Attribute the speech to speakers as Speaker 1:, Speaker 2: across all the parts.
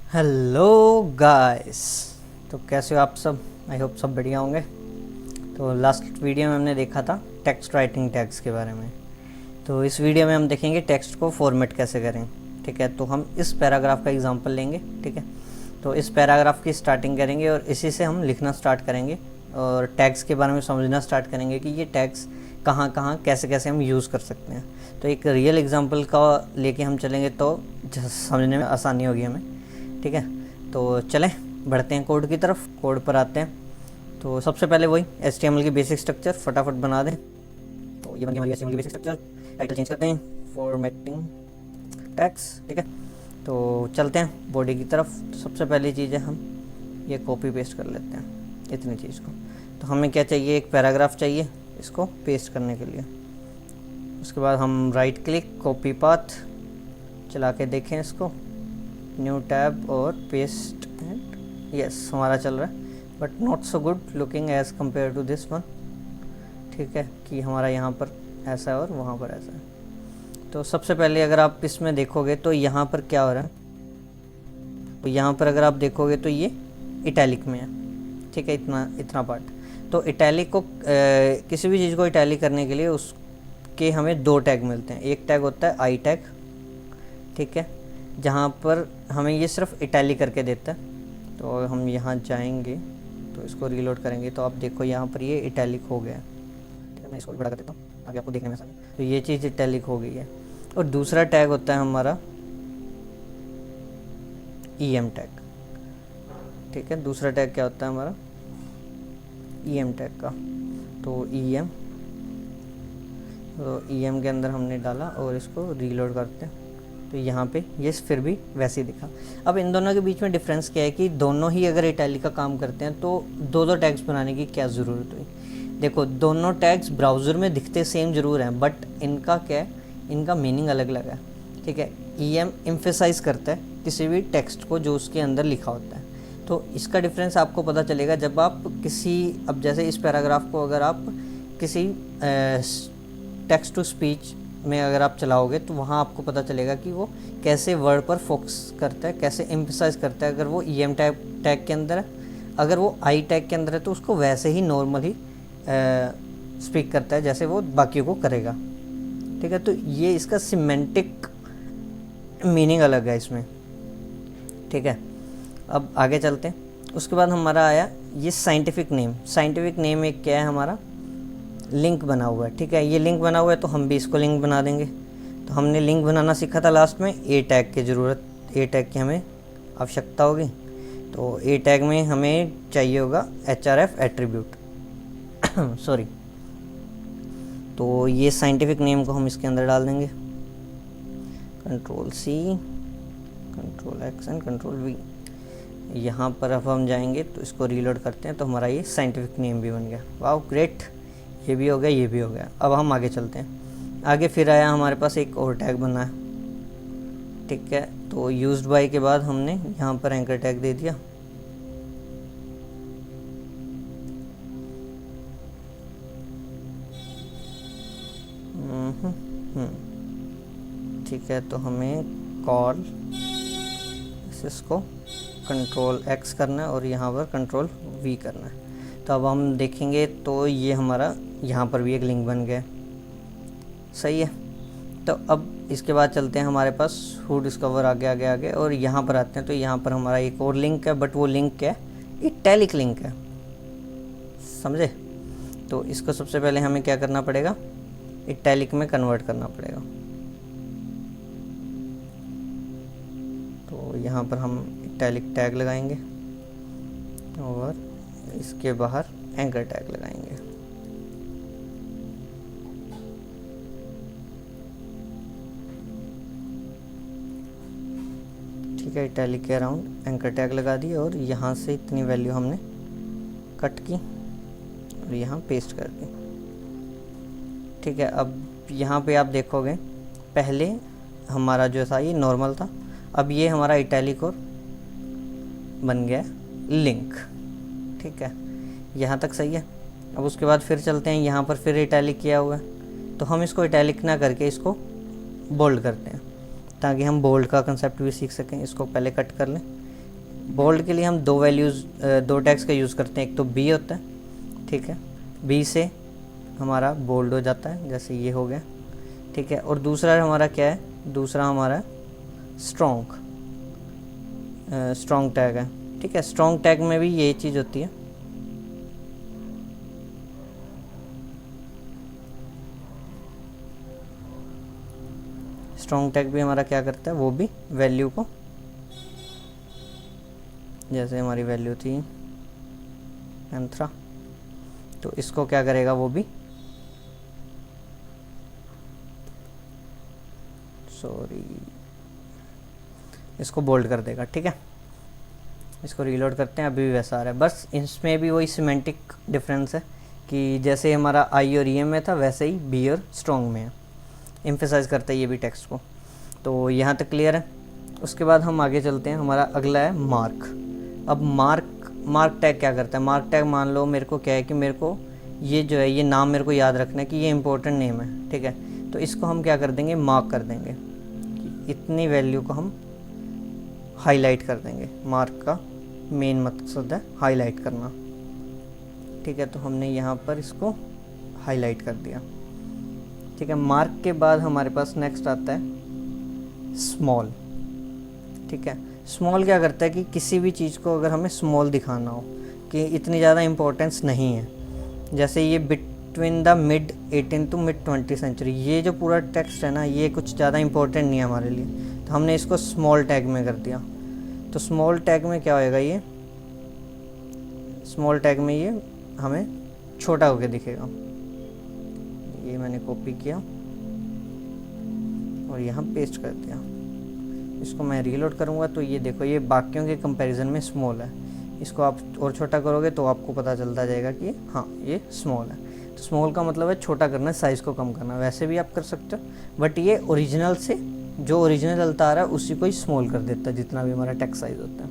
Speaker 1: Hello guys. तो कैसे हो आप सब? आई होप सब बढ़िया होंगे। तो लास्ट वीडियो में हमने देखा था टेक्स्ट राइटिंग टैग्स के बारे में। तो इस वीडियो में हम देखेंगे टेक्स्ट को फॉर्मेट कैसे करें। ठीक है, तो हम इस पैराग्राफ का एग्जांपल लेंगे। ठीक है, तो इस पैराग्राफ की स्टार्टिंग करेंगे और इसी से हम लिखना स्टार्ट करेंगे और टैग्स के बारे में समझना स्टार्ट करेंगे कि ये टैग्स कहाँ कहाँ कैसे कैसे हम यूज़ कर सकते हैं। तो एक रियल एग्जांपल का लेके हम चलेंगे तो समझने में आसानी होगी हमें। ठीक है, तो चलें बढ़ते हैं कोड की तरफ। कोड पर आते हैं। तो सबसे पहले वही HTML की बेसिक स्ट्रक्चर फटाफट बना दें। तो ये बन गई हमारी HTML की बेसिक स्ट्रक्चर। टाइटल चेंज करते हैं, फॉर्मेटिंग टैग्स। ठीक है, तो चलते हैं बॉडी की तरफ। तो सबसे पहली चीज़ है हम ये कॉपी पेस्ट कर लेते हैं इतनी चीज़ को। तो हमें क्या चाहिए, एक पैराग्राफ चाहिए इसको पेस्ट करने के लिए। उसके बाद हम राइट क्लिक कॉपी पाथ चला के देखें इसको, न्यू टैब और पेस्ट एंड यस हमारा चल रहा है, but not so good looking as compare to this one. ठीक है, कि हमारा यहाँ पर ऐसा है और वहाँ पर ऐसा है। तो सबसे पहले अगर आप इसमें देखोगे तो यहाँ पर क्या हो रहा है, तो यहाँ पर अगर आप देखोगे तो ये इटैलिक में है। ठीक है, इतना पार्ट। तो इटैलिक को किसी भी चीज़ को इटैलिक करने के लिए उसके हमें दो टैग मिलते हैं। एक टैग होता है आई टैग, ठीक है, जहाँ पर हमें ये सिर्फ इटैलिक करके देता है। तो हम यहाँ जाएंगे तो इसको रीलोड करेंगे तो आप देखो यहाँ पर ये इटैलिक हो गया है। ठीक है, मैं इसको बड़ा कर देता हूँ ताकि आपको देखने में आसानी। तो ये चीज़ इटैलिक हो गई है। और दूसरा टैग होता है हमारा EM टैग। ठीक है, दूसरा टैग क्या होता है हमारा EM टैग का। तो EM के अंदर हमने डाला और इसको रीलोड करते हैं तो यहाँ पे ये फिर भी वैसे ही दिखा। अब इन दोनों के बीच में डिफरेंस क्या है कि दोनों ही अगर इटैलिक का काम करते हैं तो दो टैग्स बनाने की क्या ज़रूरत हुई। देखो, दोनों टैग्स ब्राउज़र में दिखते सेम ज़रूर हैं, बट इनका क्या है, इनका मीनिंग अलग अलग है। ठीक है, EM एम्फेसाइज करता है किसी भी टेक्स्ट को जो उसके अंदर लिखा होता है। तो इसका डिफरेंस आपको पता चलेगा जब आप अब जैसे इस पैराग्राफ को अगर आप किसी टेक्स्ट टू स्पीच में अगर आप चलाओगे तो वहाँ आपको पता चलेगा कि वो कैसे वर्ड पर फोकस करता है, कैसे एम्फेसाइज करता है। अगर वो EM टैग के अंदर है, अगर वो आई टैग के अंदर है तो उसको वैसे ही नॉर्मली स्पीक करता है जैसे वो बाकी को करेगा। ठीक है, तो ये इसका सिमेंटिक मीनिंग अलग है इसमें। ठीक है, अब आगे चलते हैं। उसके बाद हमारा आया ये साइंटिफिक नेम एक क्या है हमारा लिंक बना हुआ है। ठीक है, ये लिंक बना हुआ है तो हम भी इसको लिंक बना देंगे। तो हमने लिंक बनाना सीखा था लास्ट में। ए टैग की हमें आवश्यकता होगी। तो ए टैग में हमें चाहिए होगा href एट्रीब्यूट सॉरी। तो ये साइंटिफिक नेम को हम इसके अंदर डाल देंगे, Ctrl+C Ctrl+X एंड Ctrl+V। यहाँ पर अब हम जाएंगे तो इसको रीलोड करते हैं तो हमारा ये साइंटिफिक नेम भी बन गया। वाह ग्रेट, ये भी हो गया, ये भी हो गया। अब हम आगे चलते हैं। आगे फिर आया हमारे पास एक और टैग बना है। ठीक है, तो यूज्ड बाय के बाद हमने यहाँ पर एंकर टैग दे दिया। ठीक है, तो हमें कॉल इसको Ctrl+X करना है और यहाँ पर Ctrl+V करना है। तो अब हम देखेंगे तो ये हमारा यहाँ पर भी एक लिंक बन गया। सही है, तो अब इसके बाद चलते हैं हमारे पास हु डिस्कवर आगे और यहाँ पर आते हैं। तो यहाँ पर हमारा एक और लिंक है, बट वो लिंक क्या है, इटैलिक लिंक है। समझे? तो इसको सबसे पहले हमें क्या करना पड़ेगा, इटैलिक में कन्वर्ट करना पड़ेगा। तो यहाँ पर हम इटैलिक टैग लगाएंगे और इसके बाहर एंकर टैग लगाएंगे। ठीक है, इटैलिक के अराउंड एंकर टैग लगा दिए और यहाँ से इतनी वैल्यू हमने कट की और यहाँ पेस्ट कर दी। ठीक है, अब यहाँ पे आप देखोगे पहले हमारा जो था ये नॉर्मल था, अब ये हमारा इटैलिक और बन गया लिंक। ठीक है, यहाँ तक सही है। अब उसके बाद फिर चलते हैं, यहाँ पर फिर इटैलिक किया हुआ है तो हम इसको इटैलिक ना करके इसको बोल्ड करते हैं ताकि हम बोल्ड का कंसेप्ट भी सीख सकें। इसको पहले कट कर लें, बोल्ड के लिए हम दो वैल्यूज़, दो टैग्स का यूज़ करते हैं। एक तो बी होता है, ठीक है, बी से हमारा बोल्ड हो जाता है, जैसे ये हो गया, ठीक है। और दूसरा हमारा क्या है, दूसरा हमारा स्ट्रॉन्ग टैग है, ठीक है। स्ट्रॉन्ग टैग में भी यही चीज़ होती है। स्ट्रॉन्ग टैग भी हमारा क्या करता है, वो भी वैल्यू को, जैसे हमारी वैल्यू थी एंथ्रा, तो इसको क्या करेगा, वो भी इसको बोल्ड कर देगा, ठीक है। इसको रीलोड करते हैं, अभी भी वैसा आ रहा है। बस इसमें भी वही सिमेंटिक डिफरेंस है कि जैसे हमारा आई और ई में था, वैसे ही बी और स्ट्रॉन्ग में है। एम्फेसाइज करता है ये भी टेक्स्ट को। तो यहाँ तक क्लियर है। उसके बाद हम आगे चलते हैं, हमारा अगला है मार्क। अब मार्क टैग क्या करता है, मार्क टैग मान लो मेरे को क्या है कि मेरे को ये जो है, ये नाम मेरे को याद रखना है कि ये इंपॉर्टेंट नेम है, ठीक है। तो इसको हम क्या कर देंगे, मार्क कर देंगे, इतनी वैल्यू को हम हाईलाइट कर देंगे। मार्क का मेन मकसद है हाईलाइट करना, ठीक है। तो हमने यहाँ पर इसको हाईलाइट कर दिया, ठीक है। मार्क के बाद हमारे पास नेक्स्ट आता है स्मॉल, ठीक है। स्मॉल क्या करता है कि किसी भी चीज़ को अगर हमें स्मॉल दिखाना हो कि इतनी ज़्यादा इम्पोर्टेंस नहीं है, जैसे ये between the mid 18 to mid 20 century, ये जो पूरा टेक्स्ट है ना, ये कुछ ज़्यादा इम्पोर्टेंट नहीं है हमारे लिए, तो हमने इसको स्मॉल टैग में कर दिया। तो स्मॉल टैग में क्या होएगा, ये स्मॉल टैग में ये हमें छोटा होकर दिखेगा। ये मैंने कॉपी किया और यहाँ पेस्ट कर दिया। इसको मैं रीलोड करूँगा तो ये देखो, ये बाकियों के कंपैरिजन में स्मॉल है। इसको आप और छोटा करोगे तो आपको पता चलता जाएगा कि हाँ ये स्मॉल है। तो स्मॉल का मतलब है छोटा करना, साइज़ को कम करना। वैसे भी आप कर सकते हो, बट ये ओरिजिनल से जो ओरिजिनल चलता आ रहा है उसी को ही स्मॉल कर देता है, जितना भी हमारा टेक्स्ट साइज़ होता है,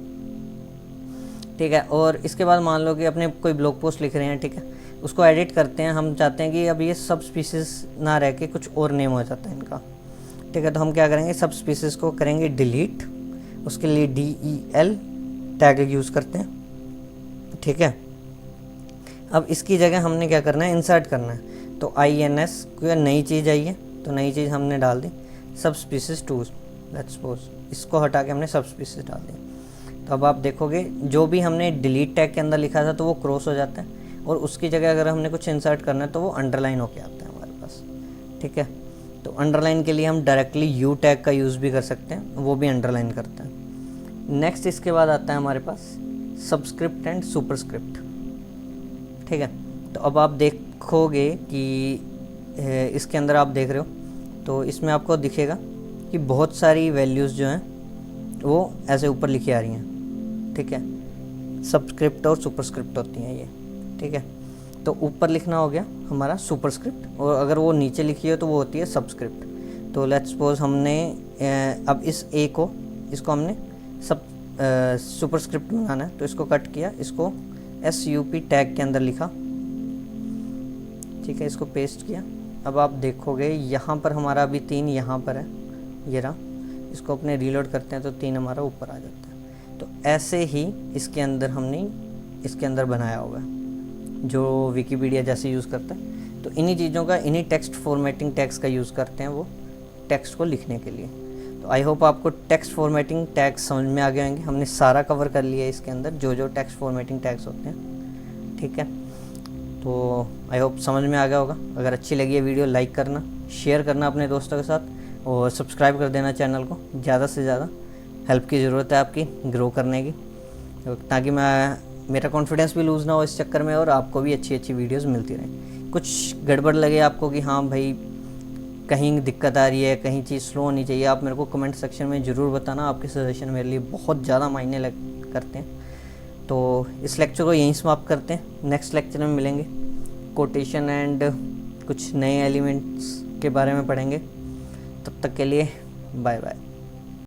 Speaker 1: ठीक है। और इसके बाद मान लो कि अपने कोई ब्लॉग पोस्ट लिख रहे हैं, ठीक है, उसको एडिट करते हैं, हम चाहते हैं कि अब ये सब स्पीसीज़ ना रह के कुछ और नेम हो जाता है इनका, ठीक है। तो हम क्या करेंगे, सब स्पीसीज़ को करेंगे डिलीट, उसके लिए DEL टैग यूज़ करते हैं, ठीक है। अब इसकी जगह हमने क्या करना है, इंसर्ट करना है। तो INS कोई नई चीज़ आई है, तो नई चीज़ हमने डाल दी, सब स्पीसीज़ 2, लेट्स सपोज इसको हटा के हमने सब स्पीसीज़ डाल दी। तो अब आप देखोगे जो भी हमने डिलीट टैग के अंदर लिखा था तो वो क्रॉस हो जाता है, और उसकी जगह अगर हमने कुछ इंसर्ट करना है तो वो अंडरलाइन होके आता है हमारे पास, ठीक है। तो अंडरलाइन के लिए हम डायरेक्टली U टैग का यूज़ भी कर सकते हैं, वो भी अंडरलाइन करता है। नेक्स्ट इसके बाद आता है हमारे पास सबस्क्रिप्ट एंड सुपरस्क्रिप्ट, ठीक है। तो अब आप देखोगे कि इसके अंदर आप देख रहे हो, तो इसमें आपको दिखेगा कि बहुत सारी वैल्यूज़ जो हैं वो ऐसे ऊपर लिखी आ रही हैं, ठीक है। सबस्क्रिप्ट और सुपरस्क्रिप्ट होती हैं ये, ठीक है। तो ऊपर लिखना हो गया हमारा सुपरस्क्रिप्ट, और अगर वो नीचे लिखी है तो वो होती है सबस्क्रिप्ट। तो लेट्स सपोज हमने अब इस ए को, इसको हमने सुपरस्क्रिप्ट बनाना है, तो इसको कट किया, इसको SUP टैग के अंदर लिखा, ठीक है। इसको पेस्ट किया। अब आप देखोगे यहाँ पर हमारा अभी 3 यहाँ पर है, ये रहा। इसको अपने रीलोड करते हैं तो 3 हमारा ऊपर आ जाता है। तो ऐसे ही इसके अंदर हमने इसके अंदर बनाया होगा जो विकीपीडिया जैसे यूज़ करता है। तो इन्हीं चीज़ों का, इन्हीं टेक्स्ट फॉर्मेटिंग टैग्स का यूज़ करते हैं वो टेक्स्ट को लिखने के लिए। तो आई होप आपको टेक्स्ट फॉर्मेटिंग टैग्स समझ में आ गए होंगे। हमने सारा कवर कर लिया है इसके अंदर, जो जो टेक्स्ट फॉर्मेटिंग टैग्स होते हैं, ठीक है। तो आई होप समझ में आ गया होगा। अगर अच्छी लगी है वीडियो, लाइक करना, शेयर करना अपने दोस्तों के साथ, और सब्सक्राइब कर देना चैनल को। ज़्यादा से ज़्यादा हेल्प की ज़रूरत है आपकी ग्रो करने की, ताकि मेरा कॉन्फिडेंस भी लूज़ ना हो इस चक्कर में, और आपको भी अच्छी अच्छी वीडियोस मिलती रहें। कुछ गड़बड़ लगे आपको कि हाँ भाई कहीं दिक्कत आ रही है, कहीं चीज़ स्लो होनी चाहिए, आप मेरे को कमेंट सेक्शन में ज़रूर बताना। आपके सजेशन मेरे लिए बहुत ज़्यादा मायने करते हैं। तो इस लेक्चर को यहीं समाप्त करते हैं। नेक्स्ट लेक्चर में मिलेंगे, कोटेशन एंड कुछ नए एलिमेंट्स के बारे में पढ़ेंगे। तब तक के लिए बाय बाय।